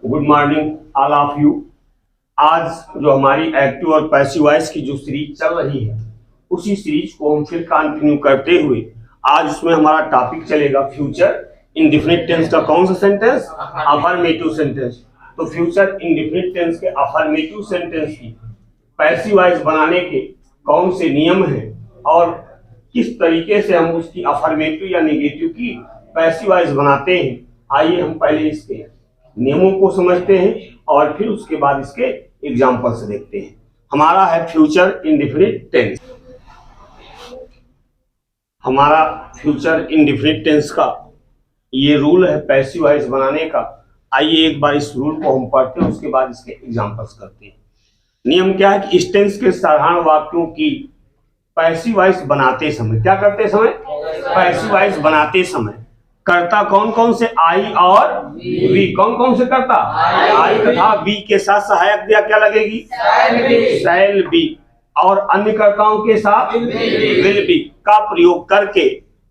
Good morning all of you. आज जो हमारी एक्टिव और पैसिव वॉइस की जो सीरीज चल रही है उसी सीरीज को हम फिर कंटिन्यू करते हुए आज उसमें हमारा टॉपिक चलेगा फ्यूचर इंडेफिनिट टेंस का कौन सा सेंटेंस, अफर्मेटिव सेंटेंस। तो फ्यूचर इंडेफिनिट टेंस के अफर्मेटिव सेंटेंस की पैसिव वॉइस बनाने के कौन से नियम हैं और किस तरीके से हम उसकी अफर्मेटिव या नेगेटिव की पैसिव वॉइस बनाते हैं, आइए हम पहले इसके नियमों को समझते हैं और फिर उसके बाद इसके एग्जाम्पल से देखते हैं। हमारा है फ्यूचर इंडेफिनिट टेंस। हमारा फ्यूचर इंडेफिनिट टेंस का ये रूल है पैसिव वॉइस बनाने का। आइए एक बार इस रूल को हम पढ़ते हैं, उसके बाद इसके एग्जाम्पल्स करते हैं। नियम क्या है कि इस टेंस के साधारण वाक्यों की पैसिव वॉइस बनाते समय क्या करते समय, पैसिव वॉइस बनाते समय कर्ता कौन कौन से आई और वी, कौन कौन से कर्ता आई तथा वी के साथ सहायक दिया क्या लगेगी, शैल बी, और अन्य कर्ताओं के साथ विल बी का प्रयोग करके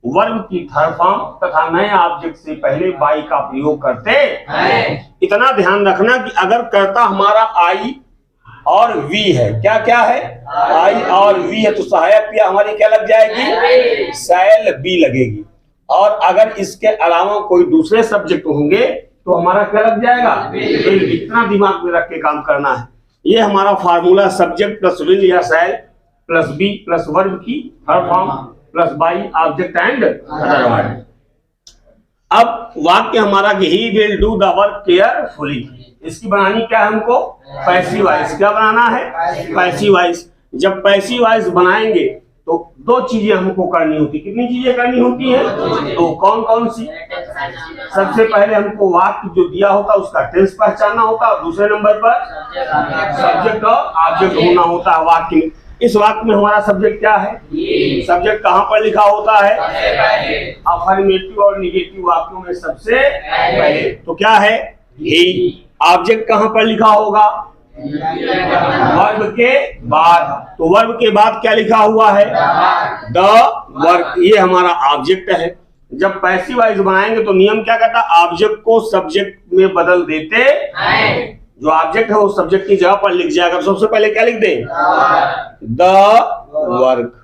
वर्ब की थर्ड फॉर्म तथा नए ऑब्जेक्ट से पहले बाई का प्रयोग करते हैं। इतना ध्यान रखना कि अगर कर्ता हमारा आई और वी है, क्या क्या है, आई और वी है, तो सहायक क्रिया हमारी क्या लग जाएगी, शैल बी लगेगी। और अगर इसके अलावा कोई दूसरे सब्जेक्ट होंगे तो हमारा क्या लग जाएगा, विल बी। इतना दिमाग में रख के काम करना है। ये हमारा फार्मूला सब्जेक्ट प्लस विल या shall plus be plus verb की third form plus by object and other word. अब वाक्य हमारा कि he will do the work carefully, इसकी बनानी क्या है हमको, पैसिव वॉइस। क्या बनाना है, पैसिव वॉइस। जब पैसिव वॉइस बनाएंगे तो दो चीजें हमको करनी होती, कितनी चीजें करनी होती हैं, तो कौन कौन सी। सबसे पहले हमको वाक्य जो दिया होता है उसका टेंस पहचानना होता है, दूसरे नंबर पर सब्जेक्ट और ऑब्जेक्ट होना होता है वाक्य में। इस वाक्य में हमारा सब्जेक्ट क्या है, सब्जेक्ट कहाँ पर लिखा होता है, अफर्मेटिव और निगेटिव वाक्यों में सबसे पहले। तो क्या है, ही। ऑब्जेक्ट कहाँ पर लिखा होगा, वर्ब के बाद। तो वर्ब के बाद क्या लिखा हुआ है, द वर्क, ये हमारा ऑब्जेक्ट है। जब पैसिव वॉइस बनाएंगे तो नियम क्या कहता है, ऑब्जेक्ट को सब्जेक्ट में बदल देते हैं। जो ऑब्जेक्ट है वो सब्जेक्ट की जगह पर लिख जाएगा। सबसे पहले क्या लिख दें, द वर्क,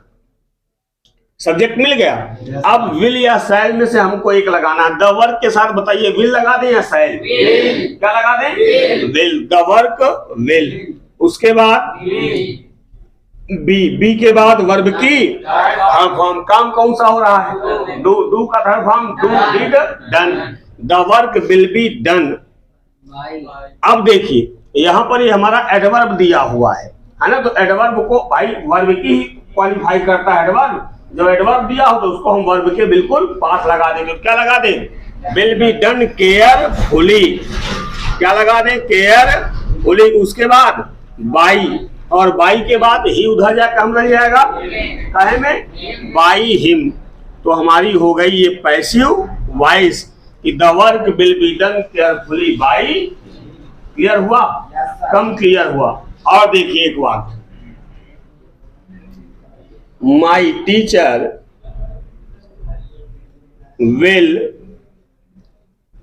सब्जेक्ट मिल गया। अब विल या शैल में से हमको एक लगाना है। द वर्क के साथ बताइए विल लगा दें या शैल, क्या लगा दें, विल। The work will. उसके बाद बी, बी के बाद वर्ब की थर्ड फॉर्म। काम कौन सा हो रहा है, डू, डू का third form do, did, done. The work will be done. अब देखिए यहाँ पर ये हमारा एडवर्ब दिया हुआ है ना, तो एडवर्ब को भाई वर्ब की ही क्वालिफाई करता है एडवर्ब। जब एडवर्ब दिया हो तो उसको हम वर्ब के बिल्कुल पास लगा देंगे। क्या लगा दें, विल बी डन केयरफुली, क्या लगा दें, केयरफुली। उसके बाद बाई, और बाई के बाद ही उधर जाकर हम रह जाएगा कहे में, बाई हिम। तो हमारी हो गई ये पैसिव वॉइस कि the work will be done carefully by. Clear हुआ, कम क्लियर हुआ। और देखिए एक बात, my teacher will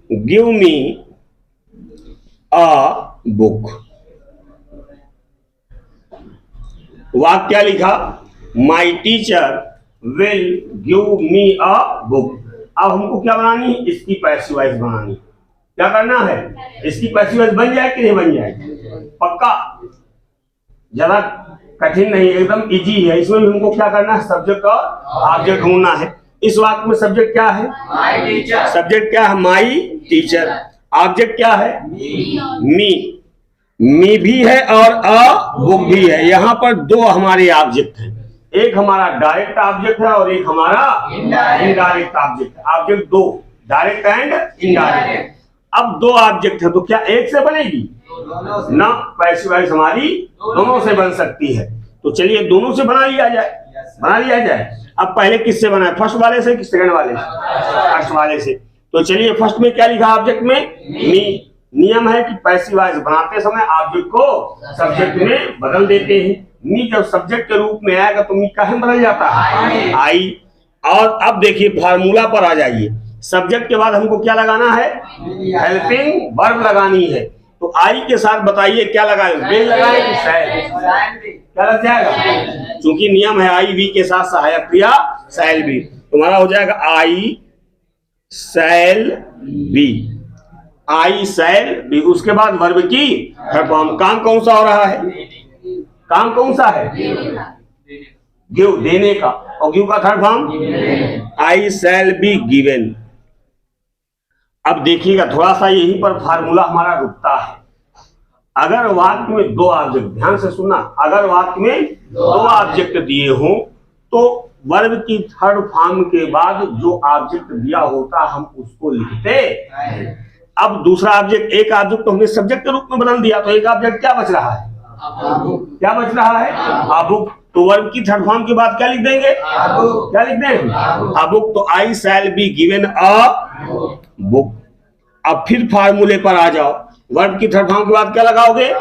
give me a book. वाक्य क्या लिखा, my teacher will give me a book. अब हमको क्या बनानी है, इसकी पैसिव वॉइस बनानी। क्या करना है, इसकी पैसिव वॉइस बन जाए कि नहीं बन जाए, पक्का, ज्यादा कठिन नहीं, एकदम इजी है। इसमें भी हमको क्या करना है, सब्जेक्ट और ऑब्जेक्ट ढूंढना है। इस वाक्य में सब्जेक्ट क्या है, माई टीचर। सब्जेक्ट क्या है, माई टीचर। ऑब्जेक्ट क्या है, मी, मी भी है और अ बुक भी है। यहाँ पर दो हमारे ऑब्जेक्ट हैं, एक हमारा डायरेक्ट ऑब्जेक्ट है और एक हमारा इनडायरेक्ट ऑब्जेक्ट है। ऑब्जेक्ट दो, डायरेक्ट एंड इनडायरेक्ट। अब दो ऑब्जेक्ट है तो क्या एक से बनेगी ना, पैसिव वॉइस हमारी दोनों से बन सकती है। तो चलिए दोनों से बना लिया जाए, बना लिया जाए। अब पहले किससे बनाए, फर्स्ट वाले से कि सेकंड वाले से, फर्स्ट वाले से। तो चलिए फर्स्ट में क्या लिखा ऑब्जेक्ट में, मी। नियम है कि पैसिव वॉइस बनाते समय ऑब्जेक्ट को सब्जेक्ट में बदल देते हैं। मी जब सब्जेक्ट के रूप में आएगा तो मी काहे बदल जाता है, आई। और अब देखिए फार्मूला पर आ जाइए। सब्जेक्ट के बाद हमको क्या लगाना है, हेल्पिंग वर्ब लगानी है। तो आई के साथ बताइए क्या लगाए, विल लगाए कि शैल, क्या लग जाएगा, क्योंकि नियम है आई वी के साथ सहायक क्रिया शैल बी, तुम्हारा हो जाएगा आई शैल बी, आई शैल बी। उसके बाद वर्ब की थर्ड फॉर्म, काम कौन सा हो रहा है, काम कौन सा है, गिव, देने का, और गिव का third form I shall be given. अब देखिएगा थोड़ा सा यहीं पर फार्मूला हमारा रुकता है। अगर वाक्य में दो ऑब्जेक्ट, ध्यान से सुनना, अगर वाक्य में दो ऑब्जेक्ट दिए हों तो वर्ब की थर्ड फॉर्म के बाद जो ऑब्जेक्ट दिया होता हम उसको लिखते। अब दूसरा ऑब्जेक्ट, एक ऑब्जेक्ट तो हमने सब्जेक्ट के रूप में बदल दिया, तो एक ऑब्जेक्ट क्या बच रहा है, क्या बच रहा है, अबुक। तो वर्ब की थर्ड फॉर्म के बाद क्या लिख देंगे, क्या लिख देंगे, अबुक। तो I shall be given a book. अब फिर फार्मूले पर आ जाओ, वर्ब की थर्ड फॉर्म के बाद क्या लगाओगे,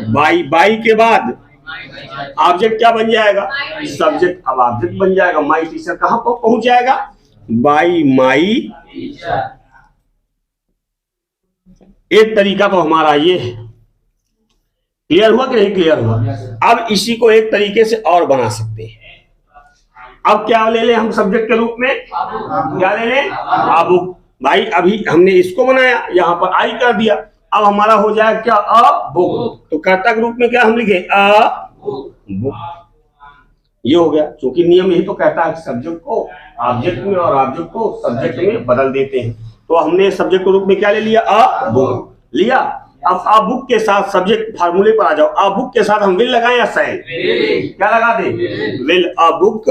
बाई, बाई के बाद ऑब्जेक्ट क्या बन जाएगा, सब्जेक्ट। अब ऑब्जेक्ट बन जाएगा माई टीचर, कहां पर पहुंच जाएगा, बाई माई टीचर। एक तरीका तो हमारा ये है, क्लियर हुआ कि नहीं क्लियर हुआ। अब इसी को एक तरीके से और बना सकते हैं। अब क्या ले लें हम सब्जेक्ट के रूप में, क्या ले लें, अबुक। भाई अभी हमने इसको बनाया, यहां पर आई कर दिया, अब हमारा हो जाएगा क्या, अ बुक। तो कर्ता के रूप में क्या हम लिखे, अ बुक। ये हो गया, क्योंकि नियम यही तो कहता है सब्जेक्ट को ऑब्जेक्ट में और ऑब्जेक्ट को सब्जेक्ट में बदल देते हैं। तो हमने सब्जेक्ट के रूप में क्या ले लिया, अ बुक लिया। अब अ बुक के साथ सब्जेक्ट फार्मूले पर आ जाओ, अ बुक के साथ हम विल लगाएं या शैल, क्या लगा दे, विल, अ बुक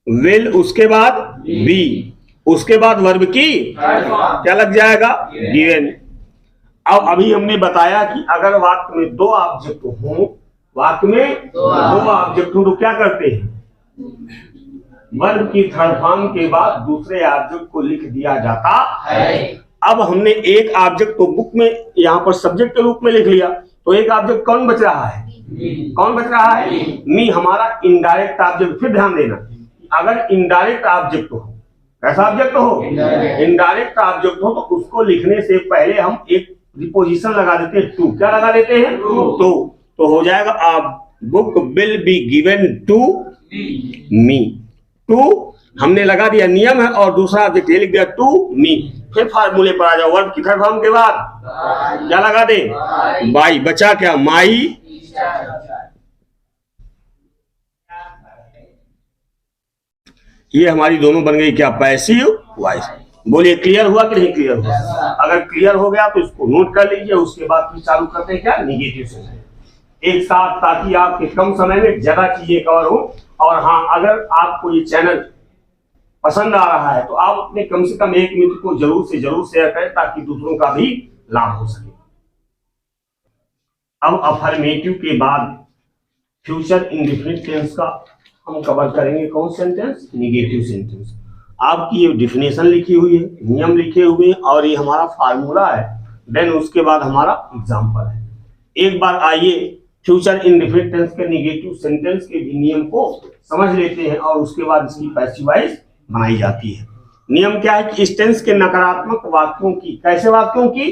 विल, उसके बाद बी, उसके बाद वर्ब की क्या लग जाएगा, गिवन। अब अभी हमने बताया कि अगर वाक्य में दो ऑब्जेक्ट हों, वाक्य में दो ऑब्जेक्ट हो तो क्या करते हैं, वर्ब की थर्ड फॉर्म के बाद दूसरे ऑब्जेक्ट को लिख दिया जाता है। अब हमने एक ऑब्जेक्ट तो बुक में यहाँ पर सब्जेक्ट के रूप में लिख लिया, तो एक ऑब्जेक्ट कौन बच रहा है, कौन बच रहा है, मी, हमारा इनडायरेक्ट ऑब्जेक्ट। फिर ध्यान देना, अगर इनडायरेक्ट ऑब्जेक्ट हो, कैसा ऑब्जेक्ट हो, इनडायरेक्ट ऑब्जेक्ट हो, तो उसको लिखने से पहले हम एक प्रीपोजिशन लगा देते हैं टू, क्या लगा देते हैं, तो हो जाएगा a book will be given to me. To हमने लगा दिया, नियम है, और दूसरा ऑब्जेक्ट ये लिख दिया टू मी। फिर फार्मूले पर आ जाओ, वर्ब की थर्ड फॉर्म के बाद क्या लगा दे, बाई, बचा क्या, माई। ये हमारी दोनों बन गई क्या, पैसिव वॉइस। बोलिए क्लियर हुआ कि नहीं क्लियर हुआ। अगर क्लियर हो गया तो इसको नोट कर लीजिए, उसके बाद फिर चालू करते हैं क्या, नेगेटिव सेंटेंस एक साथ, ताकि आपके कम समय में ज्यादा चीजें कवर हो। और हाँ, अगर आपको ये चैनल पसंद आ रहा है तो आप अपने कम से कम एक मित्र को जरूर से जरूर शेयर करें, ताकि दूसरों का भी लाभ हो सके। अब अफर्मेटिव के बाद फ्यूचर इंडेफिनिट टेंस का हम कवर करेंगे, कौन सेंटेंस, नेगेटिव सेंटेंस। आपकी ये डेफिनेशन लिखी हुई है, नियम लिखे हुए हैं, और ये हमारा फार्मूला है। देन उसके बाद हमारा एग्जांपल है। एक बार आइए फ्यूचर इंडेफिनिट टेंस के नेगेटिव सेंटेंस के भी नियम को समझ लेते हैं, और उसके बाद इसकी पैसिव वॉइस बनाई जाती है। नियम क्या है कि इस टेंस के नकारात्मक वाक्यों की, कैसे वाक्यों की,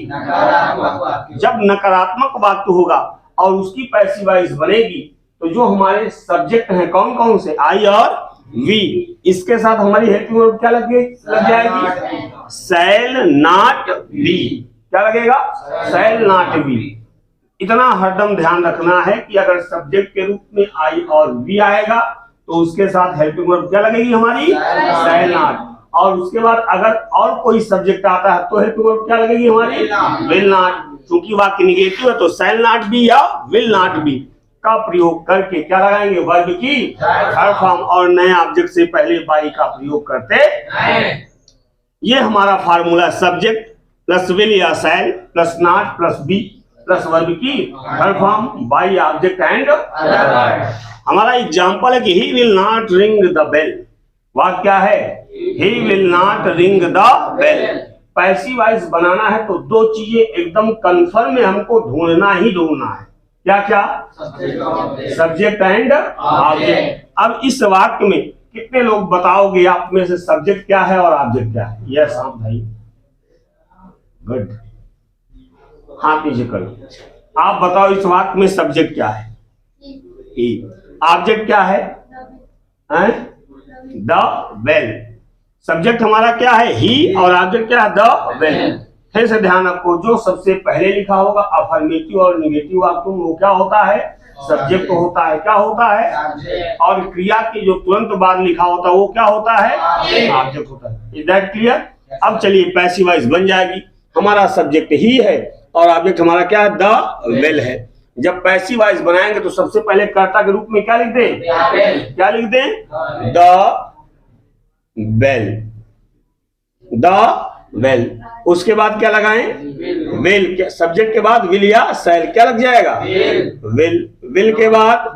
जब नकारात्मक वाक्य होगा और उसकी पैसिव वॉइस बनेगी, तो जो हमारे सब्जेक्ट हैं कौन कौन से, आई और वी, इसके साथ हमारी हेल्पिंग वर्ब क्या लग जाएगी, शैल नॉट बी। क्या लगेगा, शैल नॉट बी। इतना हरदम ध्यान रखना है कि अगर सब्जेक्ट के रूप में आई और वी आएगा तो उसके साथ हेल्पिंग वर्ब क्या लगेगी हमारी, शैल नॉट। और उसके बाद अगर और कोई सब्जेक्ट आता है तो हेल्पिंग वर्ब क्या लगेगी हमारी, विल नॉट। क्योंकि वाक्य निगेटिव है तो शैल नॉट बी या विल नॉट बी का प्रयोग करके क्या लगाएंगे, वर्ब की थर्ड फॉर्म, और नए ऑब्जेक्ट से पहले बाई का प्रयोग करते हैं। ये हमारा फार्मूला, सब्जेक्ट प्लस विल या shall plus not plus be plus verb की third form by object and. हमारा एग्जांपल है कि he will not ring the bell. वाक्य क्या है, he will not ring the bell. Passive voice बनाना है तो दो चीजें एकदम कंफर्म में हमको ढूंढना ही ढूंढना है। क्या क्या, सब्जेक्ट एंड ऑब्जेक्ट। अब इस वाक्य में कितने लोग बताओगे आप में से सब्जेक्ट क्या है और ऑब्जेक्ट क्या है? यस आप भाई, गुड। हाथ नीचे कर लो। आप बताओ इस वाक्य में सब्जेक्ट क्या है? ही। ऑब्जेक्ट क्या है? The well. सब्जेक्ट हमारा क्या है? ही, और ऑब्जेक्ट क्या है? The well. फिर से ध्यान रखो, जो सबसे पहले लिखा होगा अफर्मेटिव और निगेटिव वाक्य में, वो क्या होता है? सब्जेक्ट होता है। क्या होता है? और क्रिया के जो तुरंत बाद लिखा होता है वो क्या होता है? ऑब्जेक्ट होता है। Is that clear? अब चलिए पैसिव वॉइस बन जाएगी। हमारा सब्जेक्ट ही है और ऑब्जेक्ट हमारा क्या है? द वेल है। जब पैसिव वॉइस बनाएंगे तो सबसे पहले कर्ता के रूप में क्या लिख दें? क्या लिख दें? The well. The well. उसके बाद क्या लगाएं? विल। सब्जेक्ट के बाद विल या शैल क्या लग जाएगा? विल। विल के बाद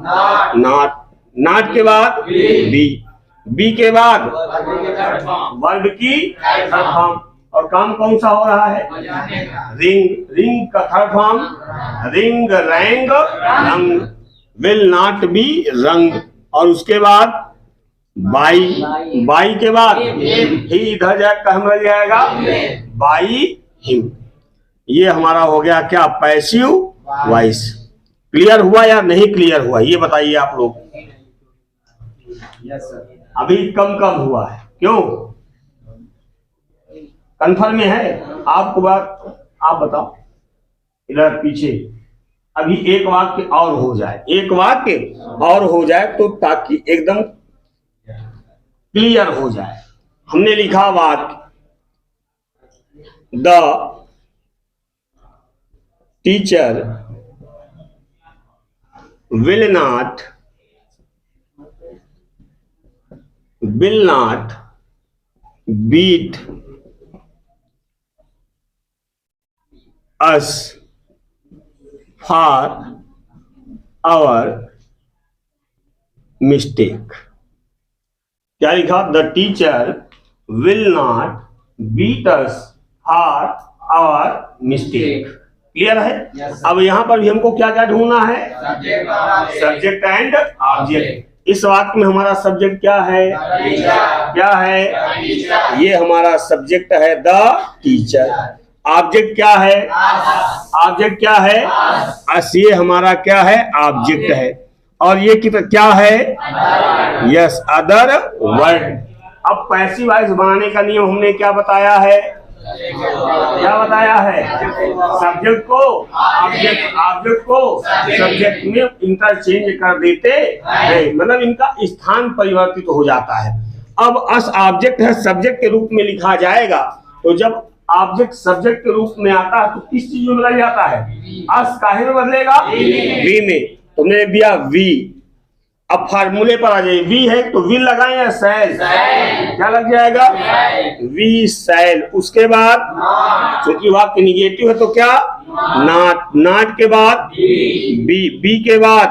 नॉट। नॉट के बाद बी। बी के बाद वर्ब की थर्ड फॉर्म। और काम कौन सा हो रहा है? रिंग। रिंग का थर्ड फॉर्म रिंग, रैंग, रंग। विल नॉट बी रंग। और उसके बाद बाई। बाई के बाद ही इधर जाकर हम रह जाएगा बाई हिम। ये हमारा हो गया क्या? Passive voice. क्लियर हुआ या नहीं क्लियर हुआ ये बताइए आप लोग। Yes sir. अभी कम हुआ है, क्यों? कन्फर्म में है आपको बात? आप बताओ इधर पीछे। अभी एक वाक्य और हो जाए, एक वाक्य और हो जाए तो ताकि एकदम क्लियर हो जाए। हमने लिखा वाक्य the teacher will not beat us for our mistake. क्या लिखा? The teacher will not beat us for our mistake. Clear है? yes, अब यहां पर भी हमको क्या क्या ढूंढना है? Subject and object. इस वाक्य में हमारा सब्जेक्ट क्या है? क्या है? ये हमारा सब्जेक्ट है द टीचर। ऑब्जेक्ट क्या है? ऑब्जेक्ट क्या है? अस। ये हमारा क्या है? ऑब्जेक्ट है। और ये क्या है? Yes, other word. अब पैसिव वॉइस बनाने का नियम हमने क्या बताया है? क्या बताया है? सब्जेक्ट को ऑब्जेक्ट को सब्जेक्ट में इंटरचेंज कर देते हैं, मतलब इनका स्थान परिवर्तित हो जाता है। अब अस ऑब्जेक्ट है, सब्जेक्ट के रूप में लिखा जाएगा। तो जब ऑब्जेक्ट सब्जेक्ट के रूप में आता है तो किस चीज में बदल जाता है? अस काहे में बदलेगा? वी में। तुमने दिया वी। अब फार्मूले पर आ जाइए। वी है तो विल लगाए या शैल? क्या लग जाएगा? We shall. उसके बाद क्योंकि वाक्य निगेटिव है तो क्या? नॉट। नॉट के बाद बी। बी के बाद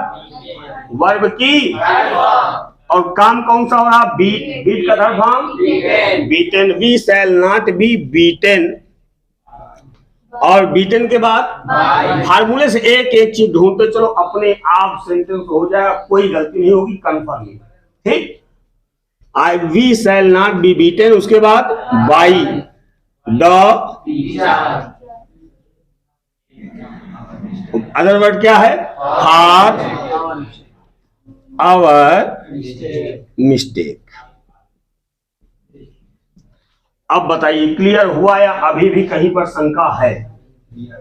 वर्ब की, और काम कौन सा हो रहा? बीट। बीट का third form beaten. We shall not be beaten. और बीटन के बाद फार्मूले से एक एक चीज ढूंढते चलो, अपने आप सेंटेंस हो जाएगा, कोई गलती नहीं होगी, कंफर्म। ठीक? I we shall not be beaten. उसके बाद बाई द अदर वर्ड क्या है? For our mistake. अब बताइए क्लियर हुआ या अभी भी कहीं पर शंका है?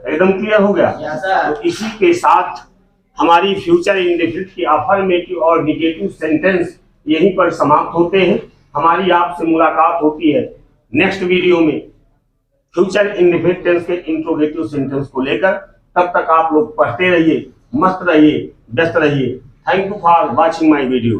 एकदम क्लियर हो गया? तो इसी के साथ हमारी फ्यूचर इंडेफिनिट की अफर्मेटिव और निगेटिव सेंटेंस यहीं पर समाप्त होते हैं। हमारी आपसे मुलाकात होती है नेक्स्ट वीडियो में फ्यूचर इंडेफिनिट टेंस के इंट्रोगेटिव सेंटेंस को लेकर। तब तक आप लोग पढ़ते रहिए, मस्त रहिए, व्यस्त रहिए। Thank you for watching my video.